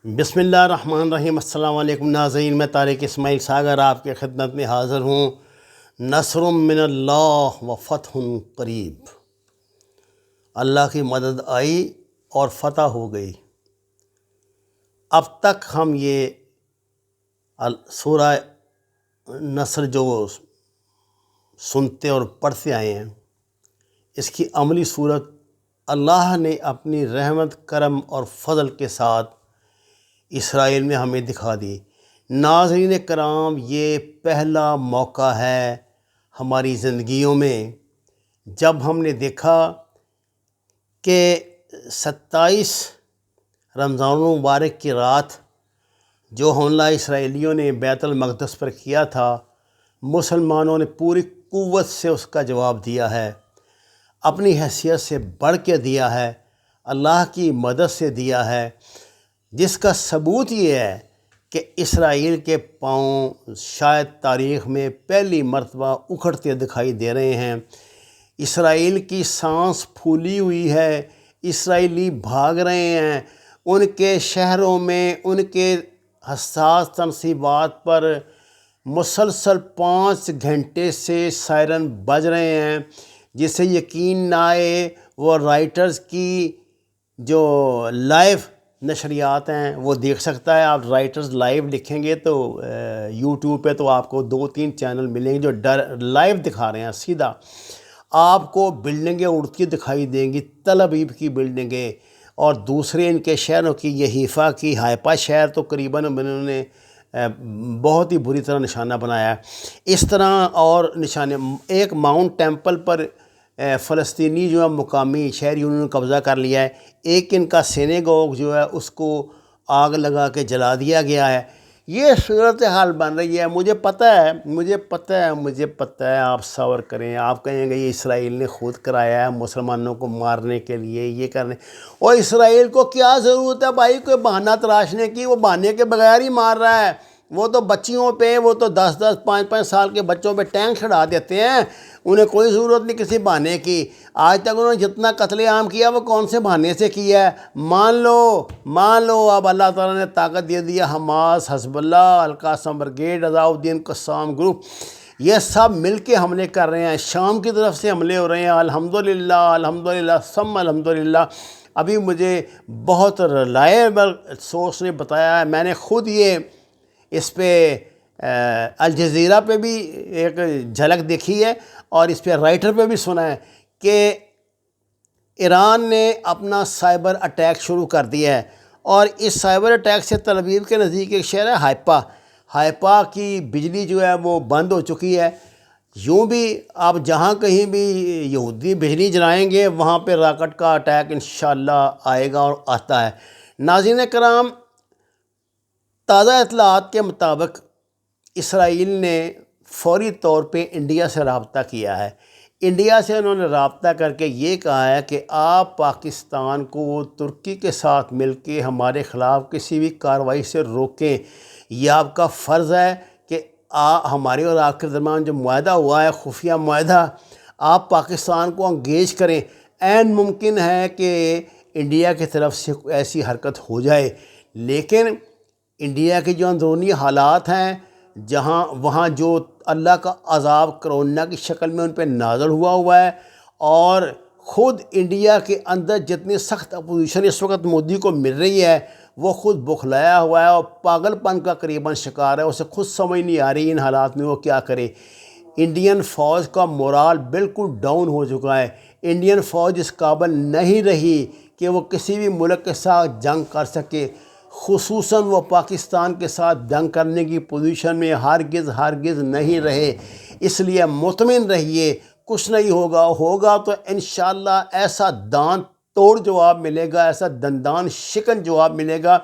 بسم اللہ الرحمن الرحیم۔ السلام علیکم ناظرین، میں طارق اسماعیل ساگر آپ کے خدمت میں حاضر ہوں۔ نصر من اللہ و فتح قریب، اللہ کی مدد آئی اور فتح ہو گئی۔ اب تک ہم یہ سورہ نصر جو سنتے اور پڑھتے آئے ہیں، اس کی عملی صورت اللہ نے اپنی رحمت، کرم اور فضل کے ساتھ اسرائیل میں ہمیں دکھا دی۔ ناظرین کرام، یہ پہلا موقع ہے ہماری زندگیوں میں جب ہم نے دیکھا کہ 27 رمضان المبارک کی رات جو حملہ اسرائیلیوں نے بیت المقدس پر کیا تھا، مسلمانوں نے پوری قوت سے اس کا جواب دیا ہے، اپنی حیثیت سے بڑھ کے دیا ہے، اللہ کی مدد سے دیا ہے، جس کا ثبوت یہ ہے کہ اسرائیل کے پاؤں شاید تاریخ میں پہلی مرتبہ اکھڑتے دکھائی دے رہے ہیں۔ اسرائیل کی سانس پھولی ہوئی ہے، اسرائیلی بھاگ رہے ہیں، ان کے شہروں میں ان کے حساس تنصیبات پر مسلسل 5 گھنٹے سے سائرن بج رہے ہیں۔ جسے یقین نہ آئے وہ رائٹرز کی جو لائیو نشریات ہیں وہ دیکھ سکتا ہے۔ آپ رائٹرز لائیو لکھیں گے تو یوٹیوب پہ تو آپ کو 2-3 چینل ملیں گے جو لائیو دکھا رہے ہیں۔ سیدھا آپ کو بلڈنگیں اڑتی دکھائی دیں گی، تل ابیب کی بلڈنگیں، اور دوسرے ان کے شہروں کی، یہ حیفا کی، ہائپا شہر تو قریباً انہوں نے بہت ہی بری طرح نشانہ بنایا ہے۔ اس طرح اور نشانے، ایک ماؤنٹ ٹیمپل پر فلسطینی جو ہے مقامی شہری انہوں نے قبضہ کر لیا ہے۔ ایک ان کا سینیگوگ جو ہے اس کو آگ لگا کے جلا دیا گیا ہے۔ یہ صورتحال بن رہی ہے۔ مجھے پتہ ہے آپ صبر کریں، آپ کہیں گے یہ اسرائیل نے خود کرایا ہے مسلمانوں کو مارنے کے لیے، یہ کرنے، اور اسرائیل کو کیا ضرورت ہے بھائی کوئی بہانہ تراشنے کی؟ وہ بہانے کے بغیر ہی مار رہا ہے۔ وہ تو بچیوں پہ، وہ تو 10-10 5-5 سال کے بچوں پہ ٹینک چڑھا دیتے ہیں، انہیں کوئی ضرورت نہیں کسی بہانے کی۔ آج تک انہوں نے جتنا قتل عام کیا وہ کون سے بہانے سے کیا ہے؟ مان لو اب اللہ تعالیٰ نے طاقت دے دیا۔ حماس، حزب اللہ، القاسم بریگیڈ، رضا الدین قسام گروپ، یہ سب مل کے حملے کر رہے ہیں، شام کی طرف سے حملے ہو رہے ہیں۔ الحمدللہ ثم الحمدللہ۔ ابھی مجھے بہت ریلائبل سورس نے بتایا ہے، میں نے خود یہ اس پہ الجزیرہ پہ بھی ایک جھلک دیکھی ہے اور اس پہ رائٹر پہ بھی سنا ہے کہ ایران نے اپنا سائبر اٹیک شروع کر دیا ہے، اور اس سائبر اٹیک سے تل ابیب کے نزدیک ایک شہر ہے ہائپا کی بجلی جو ہے وہ بند ہو چکی ہے۔ یوں بھی آپ جہاں کہیں بھی یہودی بجلی جلائیں گے وہاں پہ راکٹ کا اٹیک انشاءاللہ آئے گا اور آتا ہے۔ ناظرین کرام، تازہ اطلاعات کے مطابق اسرائیل نے فوری طور پہ انڈیا سے رابطہ کیا ہے۔ انڈیا سے انہوں نے رابطہ کر کے یہ کہا ہے کہ آپ پاکستان کو ترکی کے ساتھ مل کے ہمارے خلاف کسی بھی کارروائی سے روکیں۔ یہ آپ کا فرض ہے کہ ہمارے اور آپ کے درمیان جو معاہدہ ہوا ہے، خفیہ معاہدہ، آپ پاکستان کو انگیج کریں۔ عین ممکن ہے کہ انڈیا کی طرف سے ایسی حرکت ہو جائے، لیکن انڈیا کے جو اندرونی حالات ہیں، وہاں جو اللہ کا عذاب کرونا کی شکل میں ان پہ نازل ہوا ہے، اور خود انڈیا کے اندر جتنی سخت اپوزیشن اس وقت مودی کو مل رہی ہے، وہ خود بخلایا ہوا ہے اور پاگل پن کا قریباً شکار ہے۔ اسے خود سمجھ نہیں آ رہی ان حالات میں وہ کیا کرے۔ انڈین فوج کا مورال بالکل ڈاؤن ہو چکا ہے۔ انڈین فوج اس قابل نہیں رہی کہ وہ کسی بھی ملک کے ساتھ جنگ کر سکے، خصوصاً وہ پاکستان کے ساتھ جنگ کرنے کی پوزیشن میں ہرگز نہیں رہے۔ اس لیے مطمئن رہیے، کچھ نہیں ہوگا تو انشاءاللہ ایسا دان توڑ جواب ملے گا، ایسا دندان شکن جواب ملے گا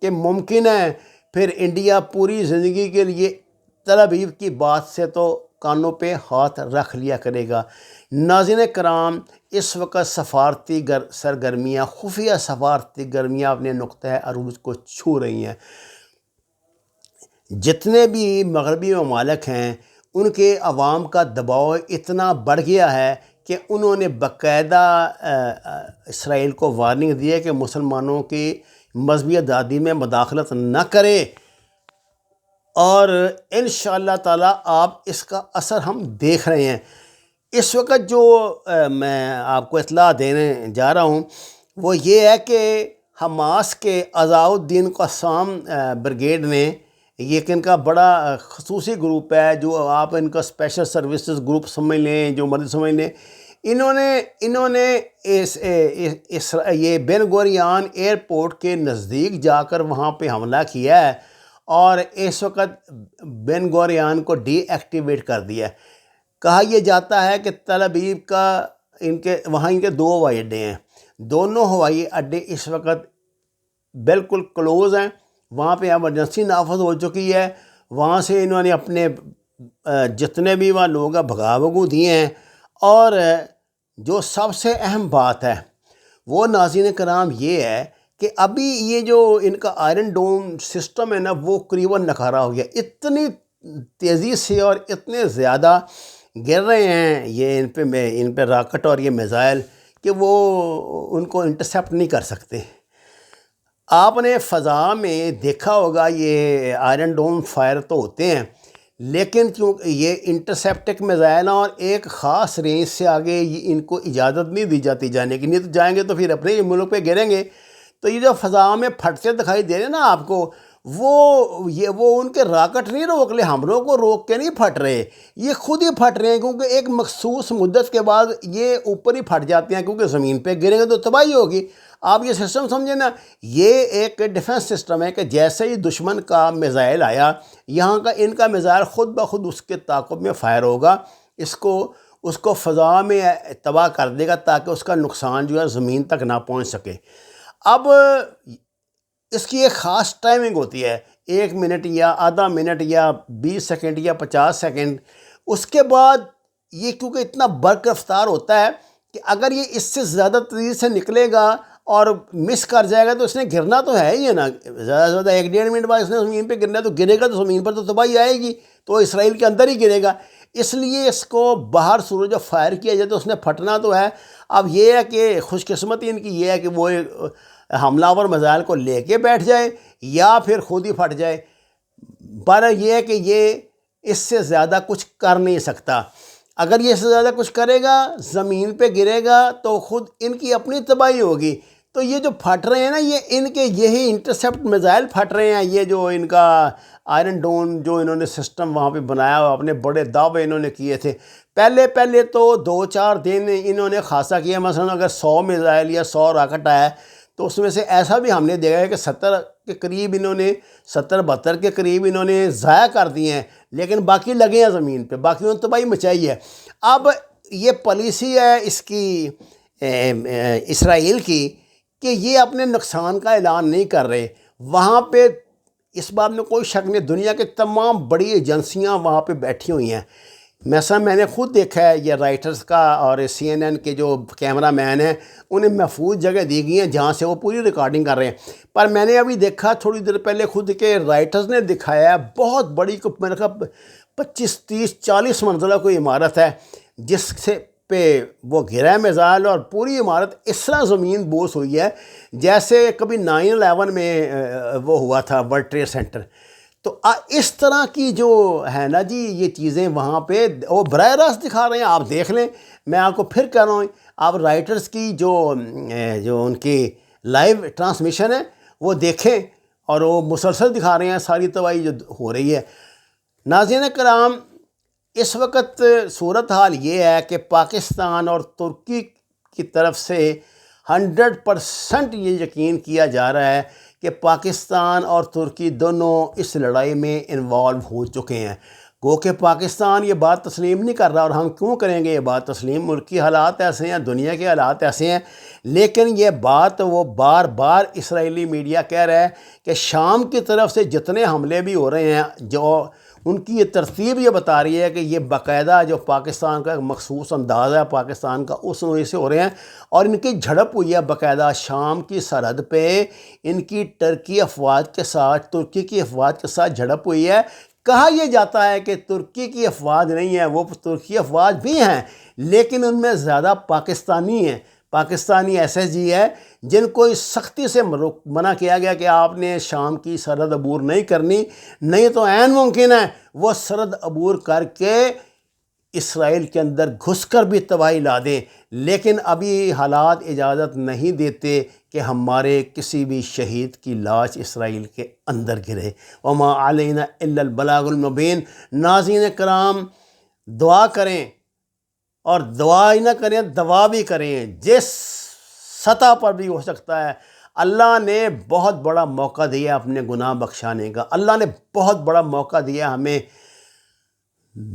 کہ ممکن ہے پھر انڈیا پوری زندگی کے لیے تل ابیب کی بات سے تو کانوں پہ ہاتھ رکھ لیا کرے گا۔ ناظرین کرام، اس وقت سفارتی سرگرمیاں، خفیہ سفارتی گرمیاں اپنے نقطہ عروج کو چھو رہی ہیں۔ جتنے بھی مغربی ممالک ہیں ان کے عوام کا دباؤ اتنا بڑھ گیا ہے کہ انہوں نے باقاعدہ اسرائیل کو وارننگ دی ہے کہ مسلمانوں کی مذہبی آزادی میں مداخلت نہ کرے، اور انشاءاللہ تعالیٰ آپ اس کا اثر ہم دیکھ رہے ہیں۔ اس وقت جو میں آپ کو اطلاع دینے جا رہا ہوں وہ یہ ہے کہ حماس کے عزاء الدین قسام بریگیڈ نے، یہ کہ ان کا بڑا خصوصی گروپ ہے، جو آپ ان کا اسپیشل سروسز گروپ سمجھ لیں، جو مرضی سمجھ لیں، انہوں نے یہ بن گوریان ایئرپورٹ کے نزدیک جا کر وہاں پہ حملہ کیا ہے، اور اس وقت بن گوریان کو ڈی ایکٹیویٹ کر دیا ہے۔ کہا یہ جاتا ہے کہ تل ابیب کا وہاں ان کے 2 ہوائی اڈے ہیں، دونوں ہوائی اڈے اس وقت بالکل کلوز ہیں، وہاں پہ ایمرجنسی نافذ ہو چکی ہے، وہاں سے انہوں نے اپنے جتنے بھی وہاں لوگ ہیں بھگا بھگو دیے ہیں۔ اور جو سب سے اہم بات ہے وہ ناظرین کرام یہ ہے کہ ابھی یہ جو ان کا آئرن ڈوم سسٹم ہے نا، وہ قریباً ناکارہ ہو گیا، اتنی تیزی سے اور اتنے زیادہ گر رہے ہیں یہ ان پہ راکٹ اور یہ میزائل کہ وہ ان کو انٹرسیپٹ نہیں کر سکتے۔ آپ نے فضا میں دیکھا ہوگا یہ آئرن ڈوم فائر تو ہوتے ہیں، لیکن چونکہ یہ انٹرسیپٹک میزائل اور ایک خاص رینج سے آگے ان کو اجازت نہیں دی جاتی جانے کی، نہیں تو جائیں گے تو پھر اپنے ملک پہ گریں گے۔ تو یہ جو فضا میں پھٹتے دکھائی دے رہے ہیں نا آپ کو، وہ ان کے راکٹ نہیں روک لے، ہمروں کو روک کے نہیں پھٹ رہے، یہ خود ہی پھٹ رہے ہیں، کیونکہ ایک مخصوص مدت کے بعد یہ اوپر ہی پھٹ جاتے ہیں، کیونکہ زمین پہ گریں گے تو تباہی ہوگی۔ آپ یہ سسٹم سمجھیں نا، یہ ایک ڈیفنس سسٹم ہے کہ جیسے ہی دشمن کا میزائل آیا، یہاں کا ان کا میزائل خود بخود اس کے تعاقب میں فائر ہوگا، اس کو فضا میں تباہ کر دے گا تاکہ اس کا نقصان جو ہے زمین تک نہ پہنچ سکے۔ اب اس کی ایک خاص ٹائمنگ ہوتی ہے، 1 منٹ یا آدھا منٹ یا 20 سیکنڈ یا 50 سیکنڈ۔ اس کے بعد یہ کیونکہ اتنا برق رفتار ہوتا ہے کہ اگر یہ اس سے زیادہ تیزی سے نکلے گا اور مس کر جائے گا تو اس نے گرنا تو ہے ہی ہے نا، زیادہ سے زیادہ 1-1.5 منٹ بعد اس نے زمین پہ گرنا ہے، تو گرے گا تو زمین پر تو تباہی آئے گی، تو اسرائیل کے اندر ہی گرے گا۔ اس لیے اس کو باہر سورج جب فائر کیا جائے تو اس نے پھٹنا تو ہے۔ اب یہ ہے کہ خوش قسمتی ان کی یہ ہے کہ وہ حملہ آور میزائل کو لے کے بیٹھ جائے یا پھر خود ہی پھٹ جائے۔ پر یہ ہے کہ یہ اس سے زیادہ کچھ کر نہیں سکتا۔ اگر یہ اس سے زیادہ کچھ کرے گا، زمین پہ گرے گا تو خود ان کی اپنی تباہی ہوگی۔ تو یہ جو پھٹ رہے ہیں نا، یہ ان کے یہی انٹرسیپٹ میزائل پھٹ رہے ہیں، یہ جو ان کا آئرن ڈوم جو انہوں نے سسٹم وہاں پہ بنایا ہوا، اپنے بڑے دعوے انہوں نے کیے تھے۔ پہلے تو 2-4 دن انہوں نے خاصا کیا، مثلا اگر 100 میزائل یا 100 راکٹ آیا تو اس میں سے ایسا بھی ہم نے دیکھا ہے کہ 70 کے قریب انہوں نے 70-72 کے قریب انہوں نے ضائع کر دیے ہیں، لیکن باقی لگے ہیں زمین پہ، باقی انہوں نے تباہی مچائی ہے۔ اب یہ پالیسی ہے اس کی اسرائیل کی کہ یہ اپنے نقصان کا اعلان نہیں کر رہے۔ وہاں پہ اس بات میں کوئی شک نہیں، دنیا کے تمام بڑی ایجنسیاں وہاں پہ بیٹھی ہوئی ہیں۔ مثلا میں نے خود دیکھا ہے، یہ رائٹرز کا اور CNN کے جو کیمرہ مین ہیں انہیں محفوظ جگہ دی گئی ہیں جہاں سے وہ پوری ریکارڈنگ کر رہے ہیں۔ پر میں نے ابھی دیکھا تھوڑی دیر پہلے خود کے رائٹرز نے دکھایا ہے، بہت بڑی میرے خیال 25-30-40 منزلہ کوئی عمارت ہے جس سے پہ وہ گرا ہے میزائل، اور پوری عمارت اس طرح زمین بوس ہوئی ہے جیسے کبھی 9/11 میں وہ ہوا تھا ورلڈ ٹریڈ سینٹر۔ تو اس طرح کی جو ہے نا جی یہ چیزیں وہاں پہ وہ براہ راست دکھا رہے ہیں، آپ دیکھ لیں۔ میں آپ کو پھر کہہ رہا ہوں، آپ رائٹرز کی جو ان کی لائیو ٹرانسمیشن ہے وہ دیکھیں، اور وہ مسلسل دکھا رہے ہیں ساری تباہی جو ہو رہی ہے۔ ناظرین کرام، اس وقت صورتحال یہ ہے کہ پاکستان اور ترکی کی طرف سے 100% یہ یقین کیا جا رہا ہے کہ پاکستان اور ترکی دونوں اس لڑائی میں انوالو ہو چکے ہیں۔ گو کہ پاکستان یہ بات تسلیم نہیں کر رہا، اور ہم کیوں کریں گے یہ بات تسلیم؟ ملک کی حالات ایسے ہیں، دنیا کے حالات ایسے ہیں، لیکن یہ بات وہ بار بار اسرائیلی میڈیا کہہ رہا ہے کہ شام کی طرف سے جتنے حملے بھی ہو رہے ہیں، جو ان کی یہ ترتیب یہ بتا رہی ہے کہ یہ باقاعدہ جو پاکستان کا ایک مخصوص انداز ہے پاکستان کا، اس وجہ سے ہو رہے ہیں، اور ان کی جھڑپ ہوئی ہے باقاعدہ شام کی سرحد پہ، ان کی ترکی افواج کے ساتھ، ترکی کی افواج کے ساتھ جھڑپ ہوئی ہے۔ کہا یہ جاتا ہے کہ ترکی کی افواج نہیں ہے، وہ ترکی افواج بھی ہیں لیکن ان میں زیادہ پاکستانی ہیں، پاکستانی ایس ایس جی ہے جن کو اس سختی سے منع کیا گیا کہ آپ نے شام کی سرحد عبور نہیں کرنی، نہیں تو عین ممکن ہے وہ سرحد عبور کر کے اسرائیل کے اندر گھس کر بھی تباہی لا دیں، لیکن ابھی حالات اجازت نہیں دیتے کہ ہمارے کسی بھی شہید کی لاش اسرائیل کے اندر گرے۔ وما علینا الا البلاغ المبین۔ ناظرین کرام، دعا کریں، اور دعا ہی نہ کریں، دعا بھی کریں، جس سطح پر بھی ہو سکتا ہے۔ اللہ نے بہت بڑا موقع دیا اپنے گناہ بخشانے کا، اللہ نے بہت بڑا موقع دیا ہمیں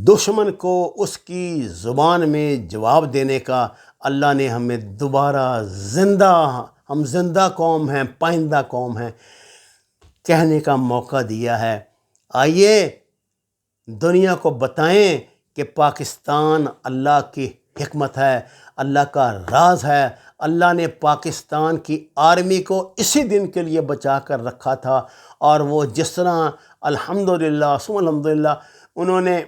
دشمن کو اس کی زبان میں جواب دینے کا۔ اللہ نے ہمیں دوبارہ ہم زندہ قوم ہیں، پائندہ قوم ہیں کہنے کا موقع دیا ہے۔ آئیے دنیا کو بتائیں کہ پاکستان اللہ کی حکمت ہے، اللہ کا راز ہے۔ اللہ نے پاکستان کی آرمی کو اسی دن کے لیے بچا کر رکھا تھا، اور وہ جس طرح الحمدللہ ثم الحمدللہ انہوں نے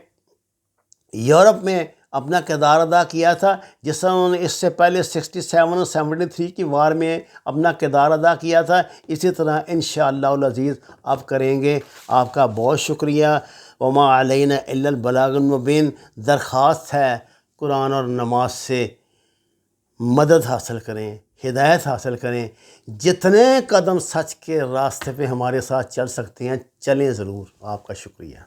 یورپ میں اپنا کردار ادا کیا تھا، جس طرح انہوں نے اس سے پہلے 67 اور 73 کی وار میں اپنا کردار ادا کیا تھا، اسی طرح انشاءاللہ العزیز آپ کریں گے۔ آپ کا بہت شکریہ۔ وما علینا الا البلاغ المبین۔ درخواست ہے قرآن اور نماز سے مدد حاصل کریں، ہدایت حاصل کریں، جتنے قدم سچ کے راستے پہ ہمارے ساتھ چل سکتے ہیں چلیں ضرور۔ آپ کا شکریہ۔